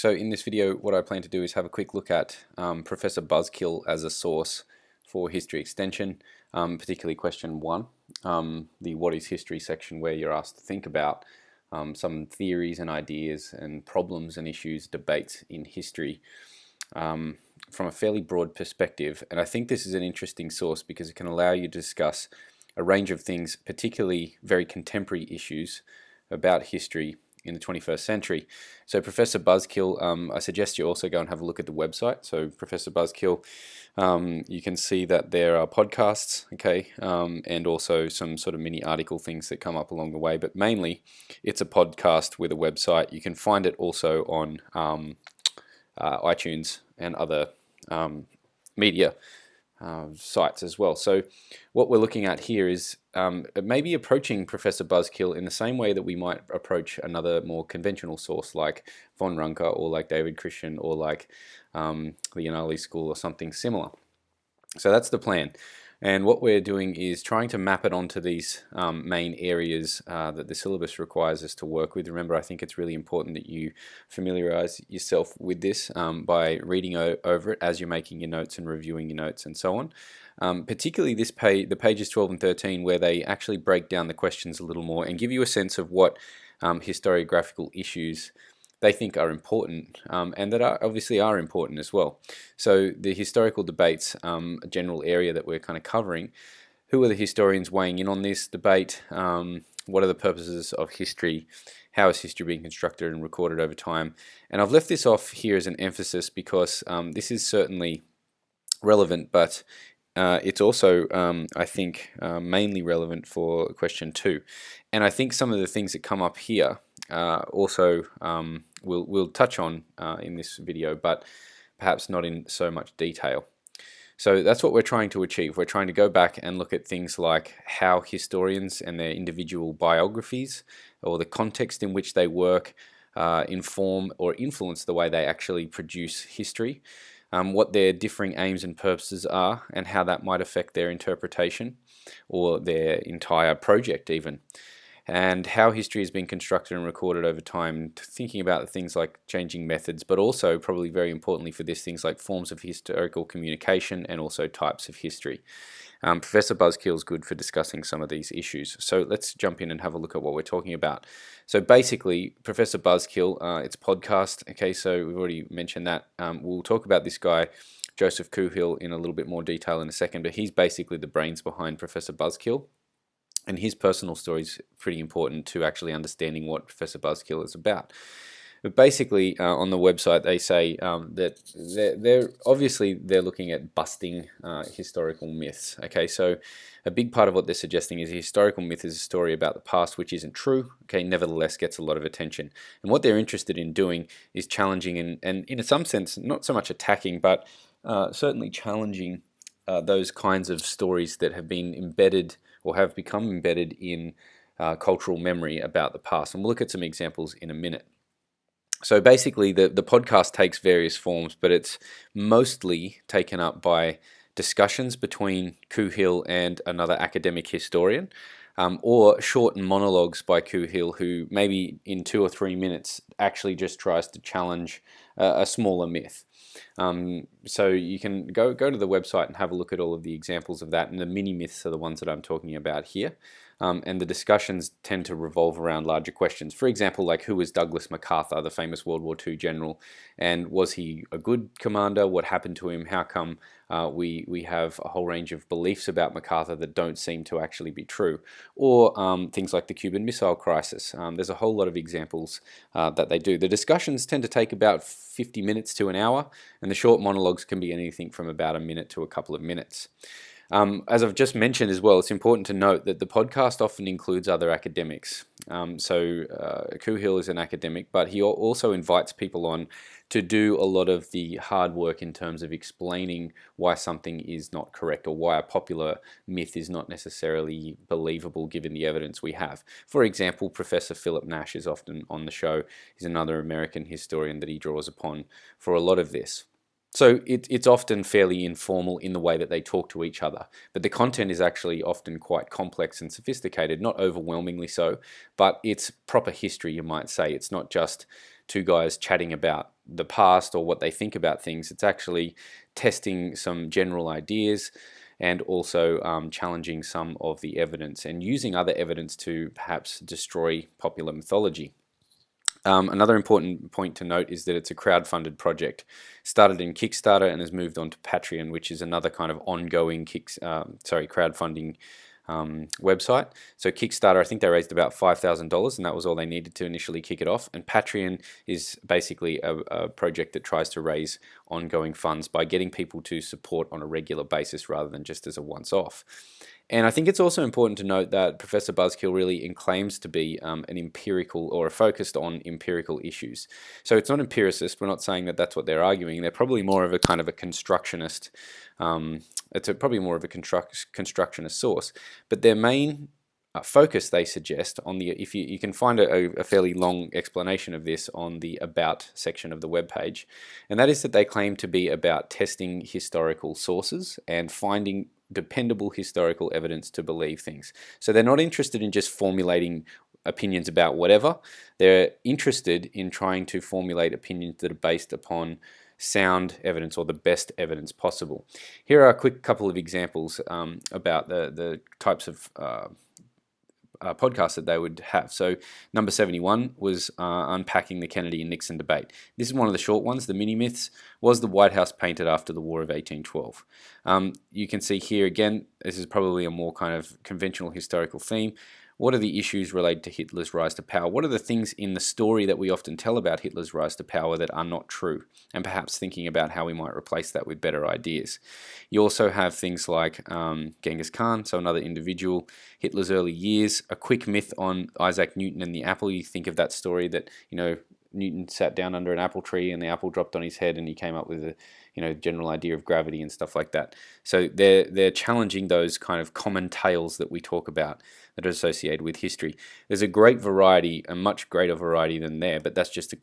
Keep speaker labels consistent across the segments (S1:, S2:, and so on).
S1: So in this video, what I plan to do is have a quick look at Professor Buzzkill as a source for history extension, particularly question 1, the what is history section, where you're asked to think about some theories and ideas and problems and issues, debates in history from a fairly broad perspective. And I think this is an interesting source because it can allow you to discuss a range of things, particularly very contemporary issues about history in the 21st century. So Professor Buzzkill, I suggest you also go and have a look at the website. So Professor Buzzkill, you can see that there are podcasts, okay, and also some sort of mini article things that come up along the way, but mainly it's a podcast with a website. You can find it also on iTunes and other media sites as well. So what we're looking at here is maybe approaching Professor Buzzkill in the same way that we might approach another more conventional source like von Ranke or like David Christian or like the Yanali School or something similar. So that's the plan. And what we're doing is trying to map it onto these main areas that the syllabus requires us to work with. Remember, I think it's really important that you familiarize yourself with this by reading over it as you're making your notes and reviewing your notes and so on. Particularly this the pages 12 and 13, where they actually break down the questions a little more and give you a sense of what historiographical issues they think are important and that obviously are important as well. So the historical debates, a general area that we're kind of covering, who are the historians weighing in on this debate, what are the purposes of history, how is history being constructed and recorded over time. And I've left this off here as an emphasis because this is certainly relevant, but it's also, I think, mainly relevant for question 2. And I think some of the things that come up here also we'll touch on in this video, but perhaps not in so much detail. So that's what we're trying to achieve. We're trying to go back and look at things like how historians and their individual biographies or the context in which they work inform or influence the way they actually produce history, what their differing aims and purposes are, and how that might affect their interpretation or their entire project even, and how history has been constructed and recorded over time, thinking about things like changing methods, but also, probably very importantly for this, things like forms of historical communication and also types of history. Professor Buzzkill is good for discussing some of these issues. So let's jump in and have a look at what we're talking about. So basically, Professor Buzzkill, it's a podcast, okay, so we've already mentioned that. We'll talk about this guy, Joseph Coohill, in a little bit more detail in a second, but he's basically the brains behind Professor Buzzkill. And his personal story is pretty important to actually understanding what Professor Buzzkill is about. But basically, on the website, they say that they're obviously looking at busting historical myths. Okay, so a big part of what they're suggesting is a historical myth is a story about the past which isn't true. Okay, nevertheless gets a lot of attention. And what they're interested in doing is challenging and in some sense, not so much attacking, but certainly challenging those kinds of stories that have been embedded or have become embedded in cultural memory about the past. And we'll look at some examples in a minute. So basically, the podcast takes various forms, but it's mostly taken up by discussions between Coohill and another academic historian, or short monologues by Coohill, who maybe in 2 or 3 minutes actually just tries to challenge a smaller myth. So you can go to the website and have a look at all of the examples of that, and the mini myths are the ones that I'm talking about here. And the discussions tend to revolve around larger questions. For example, like who was Douglas MacArthur, the famous World War II general, and was he a good commander? What happened to him? How come we have a whole range of beliefs about MacArthur that don't seem to actually be true? Or things like the Cuban Missile Crisis. There's a whole lot of examples that they do. The discussions tend to take about 50 minutes to an hour, and the short monologues can be anything from about a minute to a couple of minutes. As I've just mentioned as well, it's important to note that the podcast often includes other academics. Coohill is an academic, but he also invites people on to do a lot of the hard work in terms of explaining why something is not correct or why a popular myth is not necessarily believable given the evidence we have. For example, Professor Philip Nash is often on the show. He's another American historian that he draws upon for a lot of this. So it's often fairly informal in the way that they talk to each other, but the content is actually often quite complex and sophisticated, not overwhelmingly so, but it's proper history, you might say. It's not just two guys chatting about the past or what they think about things. It's actually testing some general ideas and also challenging some of the evidence and using other evidence to perhaps destroy popular mythology. Another important point to note is that it's a crowd-funded project. Started in Kickstarter and has moved on to Patreon, which is another kind of ongoing crowdfunding website. So Kickstarter, I think they raised about $5,000, and that was all they needed to initially kick it off. And Patreon is basically a project that tries to raise ongoing funds by getting people to support on a regular basis rather than just as a once-off. And I think it's also important to note that Professor Buzzkill really claims to be an empirical or focused on empirical issues. So it's not empiricist. We're not saying that that's what they're arguing. They're probably more of a kind of a constructionist. Probably more of a constructionist source. But their main focus, they suggest, on the if you can find a fairly long explanation of this on the About section of the webpage, and that is that they claim to be about testing historical sources and finding dependable historical evidence to believe things. So they're not interested in just formulating opinions about whatever. They're interested in trying to formulate opinions that are based upon sound evidence or the best evidence possible. Here are a quick couple of examples about the types of podcasts that they would have. So number 71 was unpacking the Kennedy and Nixon debate. This is one of the short ones. The mini myths: was the White House painted after the War of 1812? You can see here again, this is probably a more kind of conventional historical theme. What are the issues related to Hitler's rise to power? What are the things in the story that we often tell about Hitler's rise to power that are not true? And perhaps thinking about how we might replace that with better ideas. You also have things like Genghis Khan, so another individual, Hitler's early years, a quick myth on Isaac Newton and the apple. You think of that story that, Newton sat down under an apple tree and the apple dropped on his head and he came up with a general idea of gravity and stuff like that. So they're challenging those kind of common tales that we talk about that are associated with history. There's a great variety, a much greater variety than there, but that's just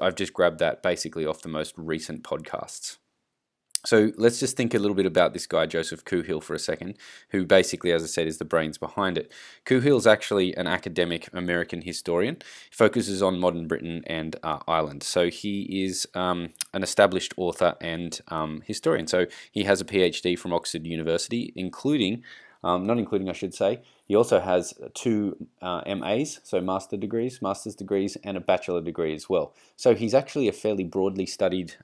S1: I've just grabbed that basically off the most recent podcasts. So let's just think a little bit about this guy, Joseph Kuhil, for a second, who basically, as I said, is the brains behind it. Kuhil is actually an academic American historian. He focuses on modern Britain and Ireland. So he is an established author and historian. So he has a PhD from Oxford University, not including, I should say. He also has 2 MAs, so master's degrees, and a bachelor degree as well. So he's actually a fairly broadly studied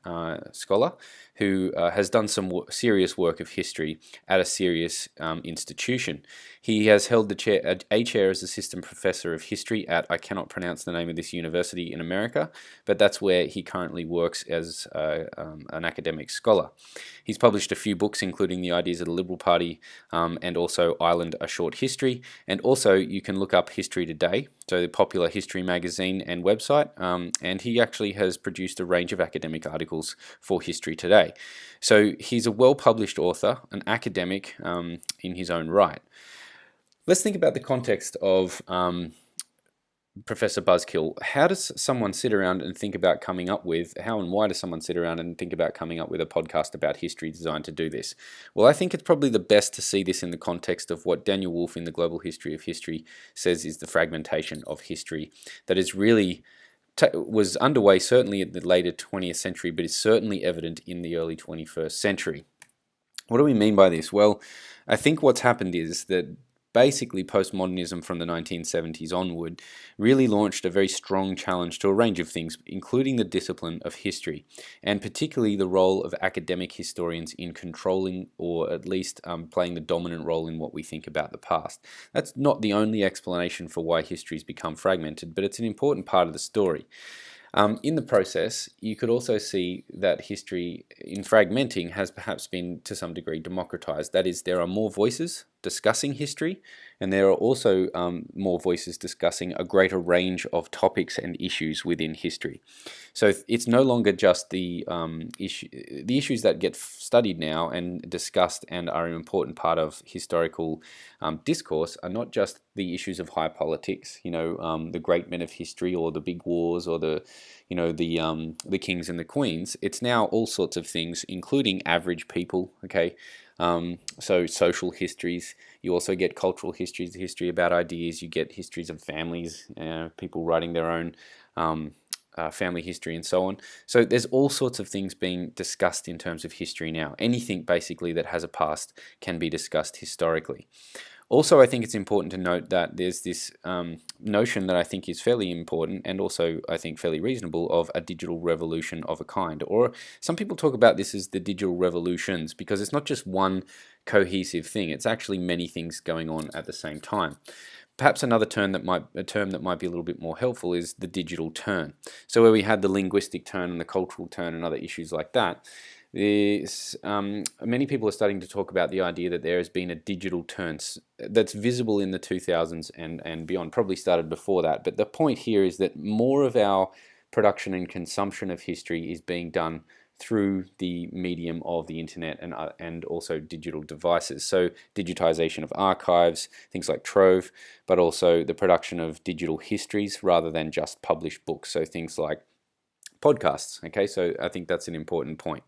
S1: scholar who has done some serious work of history at a serious institution. He has held a chair as assistant professor of history at, I cannot pronounce the name of this university in America, but that's where he currently works as an academic scholar. He's published a few books, including The Ideas of the Liberal Party and also Ireland, A Short History. And also you can look up History Today, so the popular history magazine and website, and he actually has produced a range of academic articles for History Today. So he's a well-published author, an academic in his own right. Let's think about the context of Professor Buzzkill. How does someone sit around and think about coming up with, how and why does someone sit around and think about coming up with a podcast about history designed to do this? Well, I think it's probably the best to see this in the context of what Daniel Wolfe in The Global History of History says is the fragmentation of history that is really was underway certainly in the later 20th century, but is certainly evident in the early 21st century. What do we mean by this? Well, I think what's happened is that basically postmodernism from the 1970s onward really launched a very strong challenge to a range of things, including the discipline of history, and particularly the role of academic historians in controlling or at least playing the dominant role in what we think about the past. That's not the only explanation for why history's become fragmented, but it's an important part of the story. In the process, you could also see that history, in fragmenting, has perhaps been to some degree democratized. That is, there are more voices discussing history, and there are also more voices discussing a greater range of topics and issues within history. So it's no longer just the issues that get studied now and discussed and are an important part of historical discourse are not just the issues of high politics, the great men of history or the big wars or the kings and the queens. It's now all sorts of things, including average people. Okay, so social histories. You also get cultural histories, the history about ideas. You get histories of families, people writing their own family history and so on. So there's all sorts of things being discussed in terms of history now. Anything basically that has a past can be discussed historically. Also, I think it's important to note that there's this notion that I think is fairly important and also I think fairly reasonable of a digital revolution of a kind. Or some people talk about this as the digital revolutions because it's not just one cohesive thing. It's actually many things going on at the same time. Perhaps another term that might be a little bit more helpful is the digital turn. So where we had the linguistic turn and the cultural turn and other issues like that, many people are starting to talk about the idea that there has been a digital turn that's visible in the 2000s and beyond. Probably started before that, but the point here is that more of our production and consumption of history is being done through the medium of the internet and also digital devices. So digitization of archives, things like Trove, but also the production of digital histories rather than just published books. So things like podcasts. Okay, so I think that's an important point.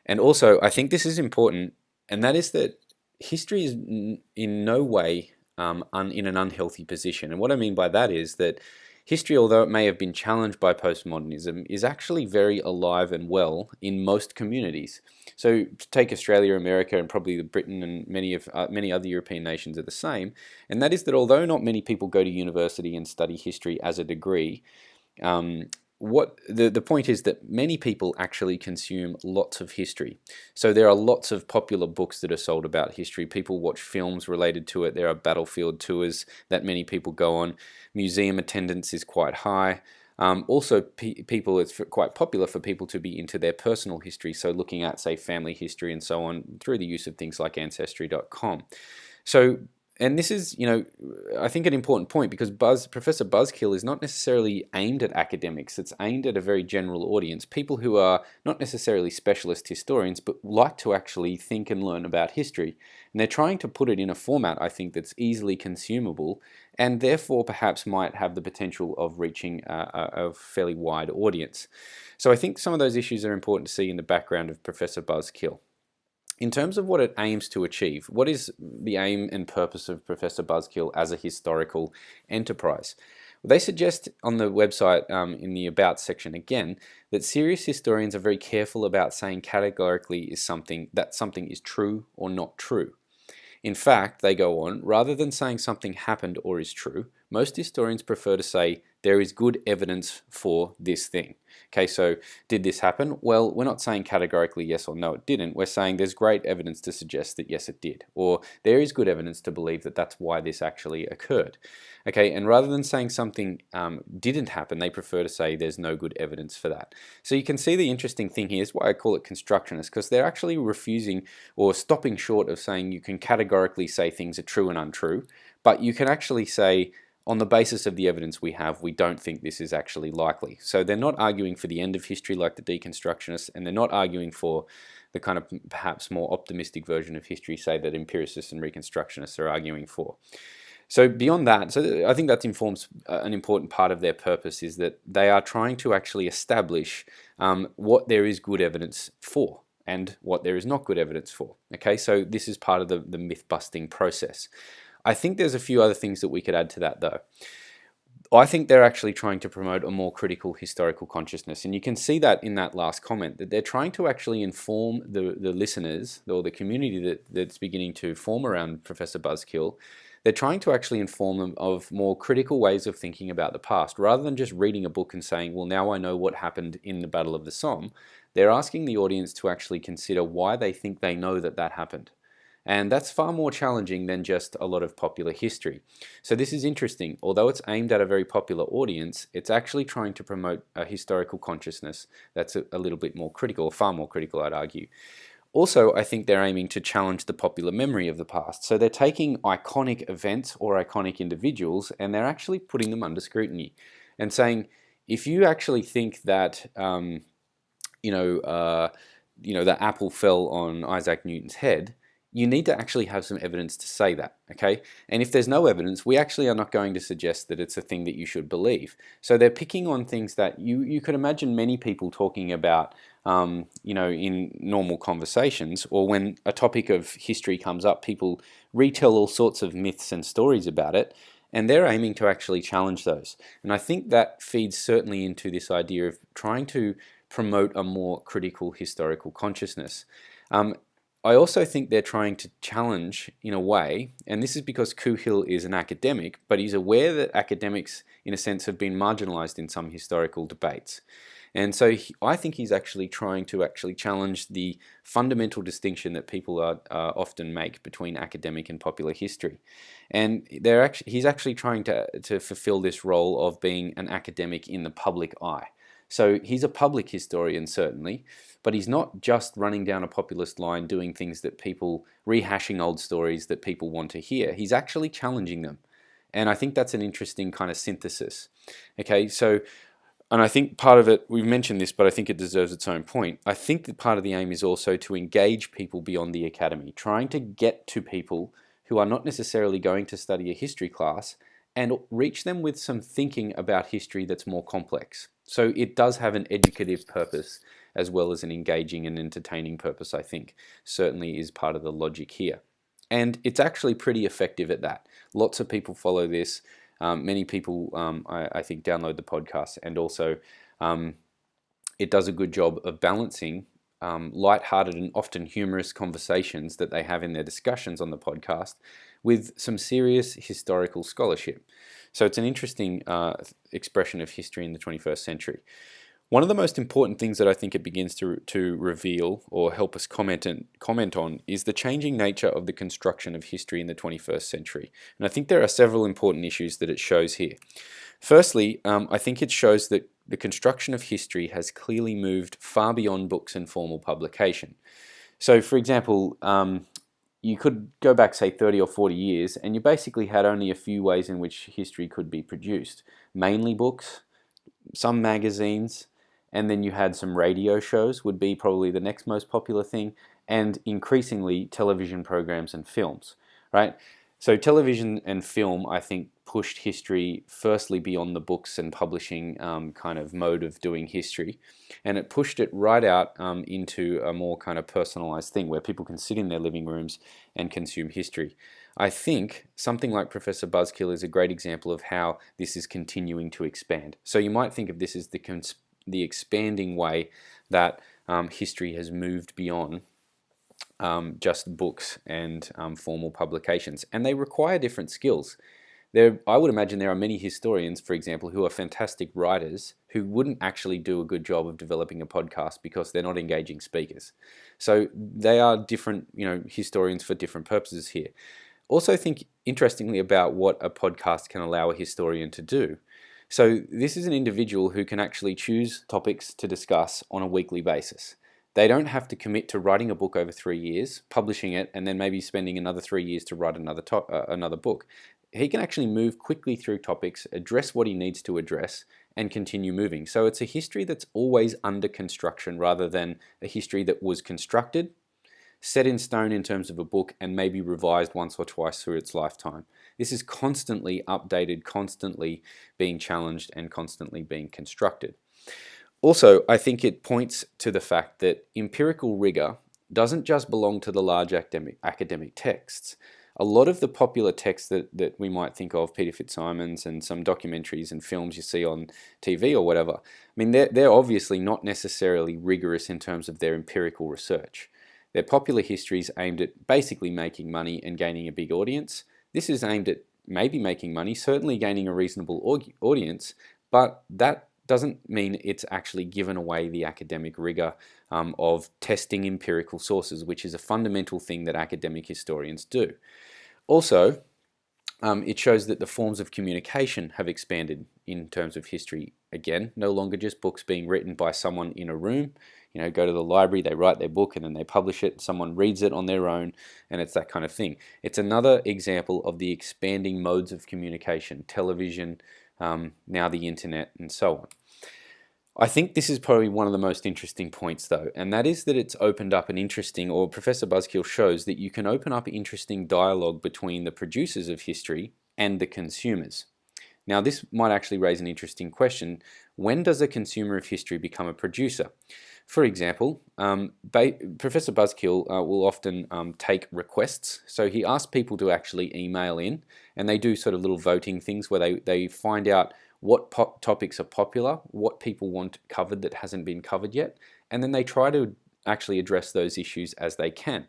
S1: And also, I think this is important, and that is that history is in no way in an unhealthy position. And what I mean by that is that history, although it may have been challenged by postmodernism, is actually very alive and well in most communities. So take Australia, America, and probably Britain and many other European nations are the same. And that is that although not many people go to university and study history as a degree, what the point is that many people actually consume lots of history. So there are lots of popular books that are sold about history. People watch films related to it. There are battlefield tours that many people go on. Museum attendance is quite high. Also, it's quite popular for people to be into their personal history, so looking at, say, family history and so on through the use of things like Ancestry.com. So, and this is, I think an important point because Professor Buzzkill is not necessarily aimed at academics. It's aimed at a very general audience, people who are not necessarily specialist historians, but like to actually think and learn about history. And they're trying to put it in a format, I think, that's easily consumable and therefore perhaps might have the potential of reaching a fairly wide audience. So I think some of those issues are important to see in the background of Professor Buzzkill. In terms of what it aims to achieve, what is the aim and purpose of Professor Buzzkill as a historical enterprise? Well, they suggest on the website, in the About section again, that serious historians are very careful about saying categorically that something is true or not true. In fact, they go on, rather than saying something happened or is true, most historians prefer to say there is good evidence for this thing. Okay, so did this happen? Well, we're not saying categorically yes or no, it didn't. We're saying there's great evidence to suggest that yes, it did. Or there is good evidence to believe that that's why this actually occurred. Okay, and rather than saying something didn't happen, they prefer to say there's no good evidence for that. So you can see the interesting thing here is why I call it constructionist, because they're actually refusing or stopping short of saying you can categorically say things are true and untrue, but you can actually say, on the basis of the evidence we have, we don't think this is actually likely. So they're not arguing for the end of history like the deconstructionists, and they're not arguing for the kind of perhaps more optimistic version of history, say, that empiricists and reconstructionists are arguing for. So beyond that, so I think that informs an important part of their purpose is that they are trying to actually establish what there is good evidence for and what there is not good evidence for. Okay, so this is part of the myth-busting process. I think there's a few other things that we could add to that, though. I think they're actually trying to promote a more critical historical consciousness, and you can see that in that last comment, that they're trying to actually inform the listeners, or the community that's beginning to form around Professor Buzzkill. They're trying to actually inform them of more critical ways of thinking about the past, rather than just reading a book and saying, well, now I know what happened in the Battle of the Somme. They're asking the audience to actually consider why they think they know that that happened. And that's far more challenging than just a lot of popular history. So this is interesting. Although it's aimed at a very popular audience, it's actually trying to promote a historical consciousness that's a little bit more critical, or far more critical, I'd argue. Also, I think they're aiming to challenge the popular memory of the past. So they're taking iconic events or iconic individuals and they're actually putting them under scrutiny and saying, if you actually think that, you know, uh, that apple fell on Isaac Newton's head, you need to actually have some evidence to say that, okay? And if there's no evidence, we actually are not going to suggest that it's a thing that you should believe. So they're picking on things that you could imagine many people talking about, in normal conversations, or when a topic of history comes up, people retell all sorts of myths and stories about it, and they're aiming to actually challenge those. And I think that feeds certainly into this idea of trying to promote a more critical historical consciousness. I also think they're trying to challenge, in a way, and this is because Kuhil is an academic, but he's aware that academics, in a sense, have been marginalized in some historical debates. And so I think he's actually trying to challenge the fundamental distinction that people often make between academic and popular history. And he's actually trying to fulfill this role of being an academic in the public eye. So he's a public historian, certainly, but he's not just running down a populist line doing things that people, rehashing old stories that people want to hear. He's actually challenging them. And I think that's an interesting kind of synthesis. Okay, so, and I think part of it, we've mentioned this, but I think it deserves its own point. I think that part of the aim is also to engage people beyond the academy, trying to get to people who are not necessarily going to study a history class and reach them with some thinking about history that's more complex. So it does have an educative purpose as well as an engaging and entertaining purpose, I think, certainly is part of the logic here. And it's actually pretty effective at that. Lots of people follow this. Many people, I think, download the podcast, and also it does a good job of balancing light-hearted and often humorous conversations that they have in their discussions on the podcast with some serious historical scholarship. So it's an interesting expression of history in the 21st century. One of the most important things that I think it begins to reveal or help us comment on is the changing nature of the construction of history in the 21st century. And I think there are several important issues that it shows here. Firstly, I think it shows that the construction of history has clearly moved far beyond books and formal publication. So, for example, you could go back, say, 30 or 40 years, and you basically had only a few ways in which history could be produced. Mainly books, some magazines, and then you had some radio shows would be probably the next most popular thing, and increasingly television programs and films, right? So television and film, I think, pushed history firstly beyond the books and publishing kind of mode of doing history, and it pushed it right out into a more kind of personalized thing where people can sit in their living rooms and consume history. I think something like Professor Buzzkill is a great example of how this is continuing to expand. So you might think of this as the expanding way that history has moved beyond just books and formal publications, and they require different skills. I would imagine there are many historians, for example, who are fantastic writers who wouldn't actually do a good job of developing a podcast because they're not engaging speakers. So they are different, historians for different purposes here. Also think interestingly about what a podcast can allow a historian to do. So this is an individual who can actually choose topics to discuss on a weekly basis. They don't have to commit to writing a book over 3 years, publishing it, and then maybe spending another 3 years to write another book. He can actually move quickly through topics, address what he needs to address, and continue moving. So it's a history that's always under construction rather than a history that was constructed, set in stone in terms of a book, and maybe revised once or twice through its lifetime. This is constantly updated, constantly being challenged, and constantly being constructed. Also, I think it points to the fact that empirical rigor doesn't just belong to the large academic texts. A lot of the popular texts that we might think of, Peter Fitzsimons and some documentaries and films you see on TV or whatever, I mean, they're obviously not necessarily rigorous in terms of their empirical research. They're popular histories aimed at basically making money and gaining a big audience. This is aimed at maybe making money, certainly gaining a reasonable audience, but that doesn't mean it's actually given away the academic rigor of testing empirical sources, which is a fundamental thing that academic historians do. Also, It shows that the forms of communication have expanded in terms of history. Again, no longer just books being written by someone in a room. You know, go to the library, they write their book and then they publish it. Someone reads it on their own, and it's that kind of thing. It's another example of the expanding modes of communication: television, now the internet, and so on. I think this is probably one of the most interesting points, though, and that is that it's opened up an interesting, or Professor Buzzkill shows that you can open up interesting dialogue between the producers of history and the consumers. Now, this might actually raise an interesting question. When does a consumer of history become a producer? For example, Professor Buzzkill will often take requests. So he asks people to actually email in, and they do sort of little voting things where they find out what topics are popular, what people want covered that hasn't been covered yet, and then they try to actually address those issues as they can.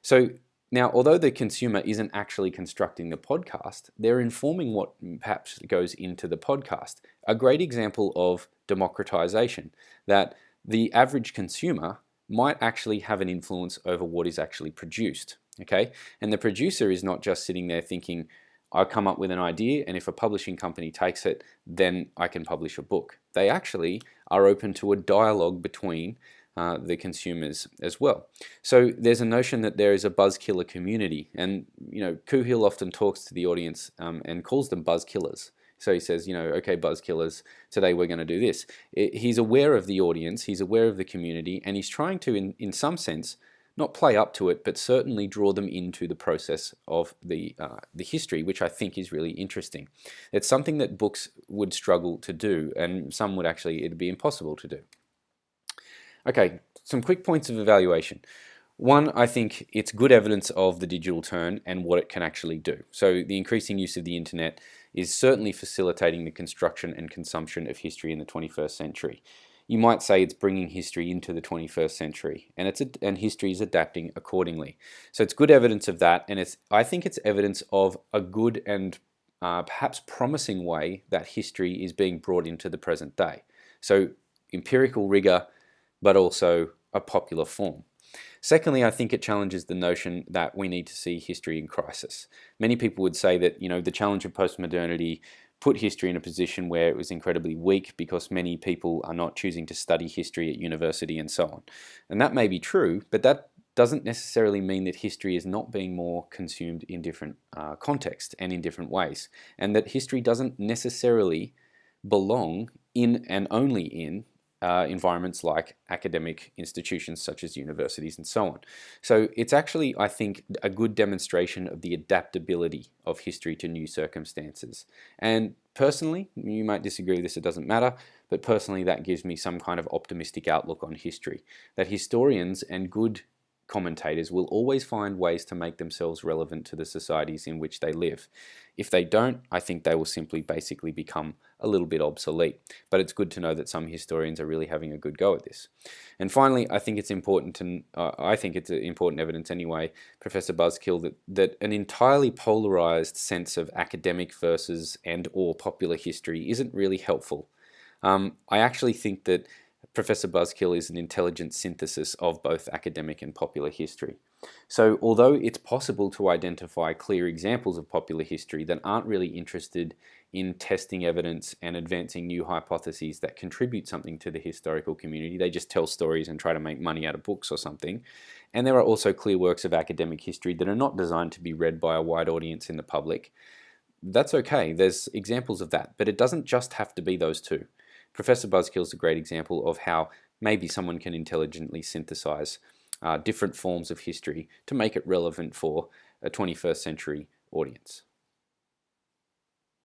S1: So now, although the consumer isn't actually constructing the podcast, they're informing what perhaps goes into the podcast. A great example of democratization, that the average consumer might actually have an influence over what is actually produced, okay? And the producer is not just sitting there thinking, I come up with an idea, and if a publishing company takes it, then I can publish a book. They actually are open to a dialogue between the consumers as well. So there's a notion that there is a Buzzkiller community, and Kuhil often talks to the audience and calls them Buzzkillers. So he says, okay, Buzzkillers, today we're going to do this. He's aware of the audience, he's aware of the community, and he's trying to, in some sense, not play up to it, but certainly draw them into the process of the history, which I think is really interesting. It's something that books would struggle to do, and some would actually, it'd be impossible to do. Okay, some quick points of evaluation. One, I think it's good evidence of the digital turn and what it can actually do. So the increasing use of the internet is certainly facilitating the construction and consumption of history in the 21st century. You might say it's bringing history into the 21st century, and history is adapting accordingly. So it's good evidence of that, and I think it's evidence of a good and perhaps promising way that history is being brought into the present day. So empirical rigor, but also a popular form. Secondly, I think it challenges the notion that we need to see history in crisis. Many people would say that the challenge of postmodernity put history in a position where it was incredibly weak because many people are not choosing to study history at university and so on. And that may be true, but that doesn't necessarily mean that history is not being more consumed in different contexts and in different ways, and that history doesn't necessarily belong in and only in environments like academic institutions such as universities and so on. So it's actually, I think, a good demonstration of the adaptability of history to new circumstances. And personally, you might disagree with this, it doesn't matter, but personally that gives me some kind of optimistic outlook on history, that historians and good commentators will always find ways to make themselves relevant to the societies in which they live. If they don't, I think they will simply basically become a little bit obsolete. But it's good to know that some historians are really having a good go at this. And finally, I think it's important important evidence anyway, Professor Buzzkill, that an entirely polarized sense of academic versus and/or popular history isn't really helpful. I actually think that Professor Buzzkill is an intelligent synthesis of both academic and popular history. So although it's possible to identify clear examples of popular history that aren't really interested in testing evidence and advancing new hypotheses that contribute something to the historical community, they just tell stories and try to make money out of books or something. And there are also clear works of academic history that are not designed to be read by a wide audience in the public. That's okay, there's examples of that, but it doesn't just have to be those two. Professor Buzzkill is a great example of how maybe someone can intelligently synthesize different forms of history to make it relevant for a 21st century audience.